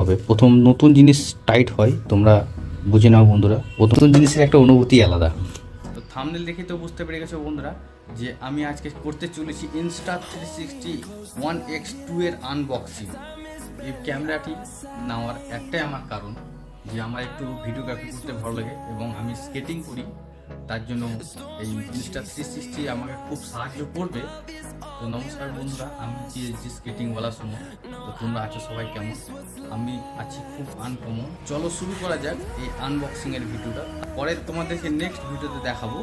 হবে। প্রথম নতুন জিনিস টাইট হয়, তোমরা বুঝে নাও বন্ধুরা। নতুন জিনিসের একটা অনুভূতি আলাদা। তো থাম্বনেল দেখে তো বুঝতে পেরে গেছো বন্ধুরা যে আমি আজকে করতে চলেছি Insta360 One X2 এর আনবক্সিং। এই ক্যামেরাটি নেওয়ার একটাই আমার কারণ যে আমার একটু ভিডিওগ্রাফি করতে ভালো লাগে এবং আমি স্কেটিং করি, তার জন্য এই Insta360 আমাকে খুব সাহায্য করবে। তো নমস্কার বন্ধুরা, আমি যে স্কেটিংওয়ালা সময়, তো তোমরা আছো সবাই কেমন? আমি আছি খুব আনকমন। চলো শুরু করা যাক এই আনবক্সিংয়ের ভিডিওটা। পরে তোমাদেরকে নেক্সট ভিডিওতে দেখাবো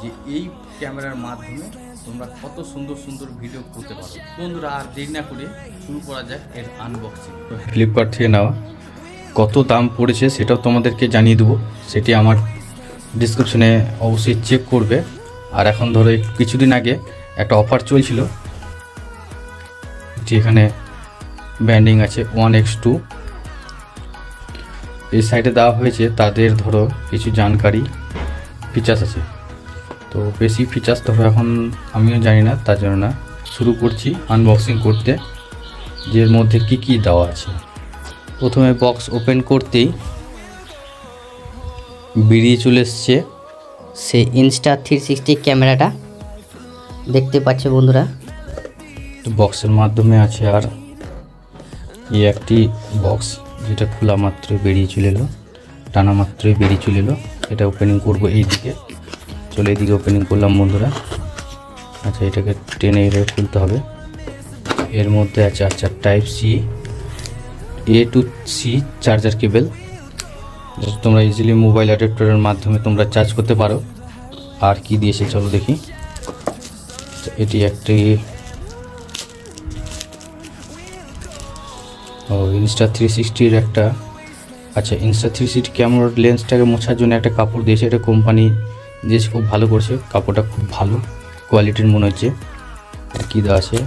যে এই ক্যামেরার মাধ্যমে তোমরা কত সুন্দর সুন্দর ভিডিও করতে পারো। বন্ধুরা আর দেরি না করে শুরু করা যাক এর আনবক্সিং। ফ্লিপকার্ট থেকে নেওয়া, কত দাম পড়েছে সেটাও তোমাদেরকে জানিয়ে দেবো, সেটি আমার ডিসক্রিপশনে অবশ্যই চেক করবে। আর এখন ধরো কিছুদিন আগে একটা অফার চলছিল, যেখানে ব্র্যান্ডিং আছে One X2। এই সাইডে দেওয়া হয়েছে তাদের ধরো কিছু জানকারি ফিচার্স আছে। তো বেশি ফিচার্স ধরো এখন আমিও জানি না, তার জন্য না শুরু করছি আনবক্সিং করতে যে এর মধ্যে কি কি দেওয়া আছে। প্রথমে বক্স ওপেন করতেই বেরিয়ে চলে এসছে সেই Insta360 ক্যামেরাটা দেখতে পাচ্ছ বন্ধুরা। তো বক্সের মাধ্যমে আছে আর এই একটি বক্স, যেটা খোলা মাত্রই বেরিয়ে চলে এলো, টানা মাত্রই বেরিয়ে চলে এলো। এটা ওপেনিং করবো এই দিকে, চলে এইদিকে ওপেনিং করলাম বন্ধুরা। আচ্ছা, এটাকে টেনে এর খুলতে হবে। এর মধ্যে আছে আচ্ছা Type-C A to C charger cable, যেটা তোমরা ইজিলি মোবাইল অ্যাডাপ্টারের মাধ্যমে তোমরা চার্জ করতে পারো। আর কি দিয়েছে চলো দেখি। এটি একটি Insta360 একটা, আচ্ছা Insta360 ক্যামেরার লেন্সটাকে মোছার জন্য একটা কাপড় দিয়েছে। এটা কোম্পানি দিয়েছে, খুব ভালো করছে, কাপড়টা খুব ভালো কোয়ালিটির মনে হচ্ছে। কী দেওয়া আছে,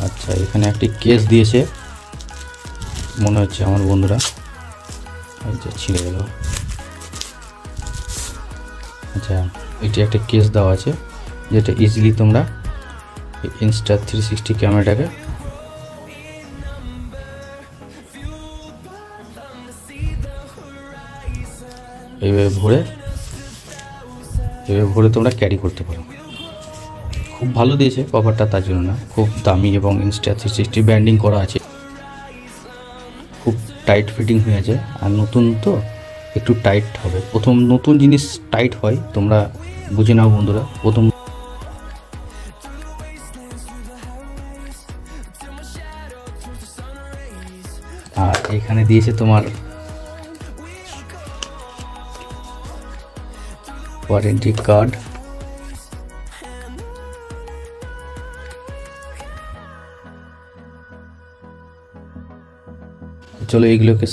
আচ্ছা এখানে একটি কেস দিয়েছে মনে হচ্ছে আমার বন্ধুরা। আচ্ছা ছিঁড়ে গেল। আচ্ছা এটি একটা কেস দেওয়া আছে, যেটা ইজিলি তোমরা Insta360 ক্যামেরাটাকে এইভাবে ভরে তোমরা ক্যারি করতে পারো। খুব ভালো দিয়েছে কভারটা, তার জন্য না, খুব দামি এবং Insta360 ব্র্যান্ডিং করা আছে, খুব টাইট ফিটিং হয়ে আছে। আর নতুন তো একটু টাইট হবে, প্রথম নতুন জিনিস টাইট হয়, তোমরা বুঝে নাও বন্ধুরা। প্রথম আর এখানে দিয়েছে তোমার ওয়ারেন্টি কার্ড। চলো এইগুলোকে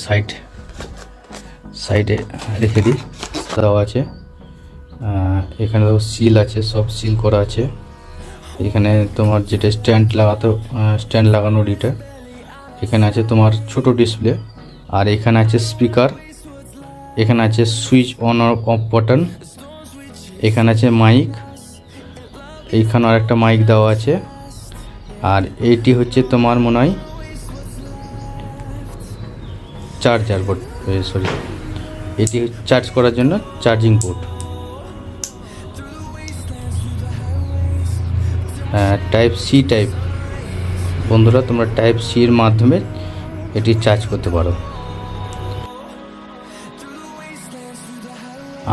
সাইডে রেখে দিই। দেওয়া আছে এখানে সিল আছে, সব সিল করা আছে। এখানে তোমার যেটা স্ট্যান্ড লাগানোর এটা, এখানে আছে তোমার ছোট ডিসপ্লে। আর এখানে আছে স্পিকার, এখানে আছে সুইচ অন অফ বাটন, এখানে আছে মাইক, এইখানে আর একটা মাইক দেওয়া আছে। আর এইটি হচ্ছে তোমার মনে হয় চার্জার বোর্ড, সরি এটি চার্জ করার জন্য চার্জিং পোর্ট। Type-C টাইপ বন্ধুরা, তোমরা Type-C এর মাধ্যমে এটি চার্জ করতে পারো।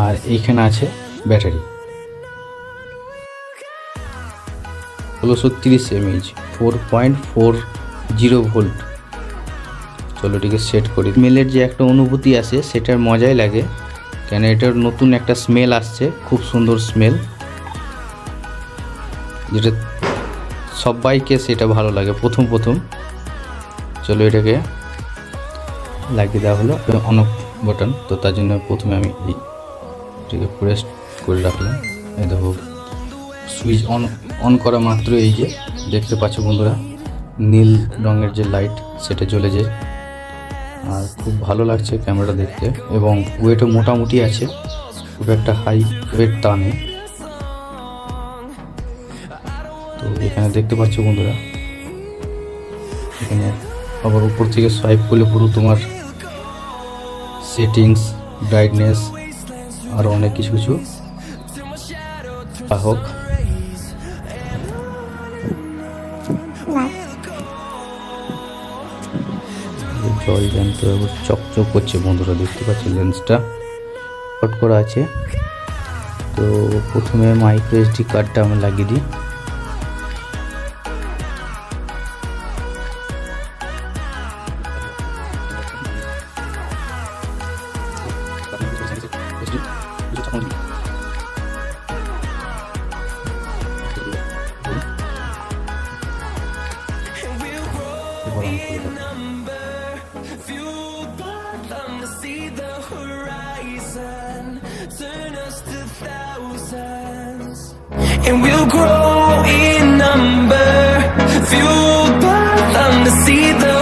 আর এইখানে আছে ব্যাটারি 1630 mAh 4.40 ভোল্ট। চলো এটিকে সেট করি। স্মেলের যে একটা অনুভূতি আসে সেটার মজাই লাগে, কেন এটার নতুন একটা স্মেল আসছে, খুব সুন্দর স্মেল, যেটা সবাইকে সেটা ভালো লাগে প্রথম। চলো এটাকে লাগিয়ে দেওয়া হলো অন অফ বাটন। তো তার জন্য প্রথমে আমি এটাকে প্রেস করে রাখলাম। এই দেখো সুইচ অন করা মাত্র এই যে দেখতে পাচ্ছ বন্ধুরা, নীল রঙের যে লাইট সেটা জ্বলে যায়। আর খুব ভালো লাগছে ক্যামেরাটা দেখতে, এবং ওয়েটও মোটামুটি আছে, খুব একটা হাই ওয়েট তা নেই। তো এখানে দেখতে পাচ্ছ বন্ধুরা, এখানে আবার উপর থেকে সোয়াইপ করলে পুরো তোমার সেটিংস, ব্রাইটনেস আর অনেক কিছু কিছু হোক। জল জ্যান্ত চকচক করছে বন্ধুরা, দেখতে পাচ্ছি লেন্সটা কট করা আছে। তো প্রথমে মাইক্রো এসডি কার্ডটা আমি লাগিয়ে দিই। And we'll grow in number, fueled by them to see the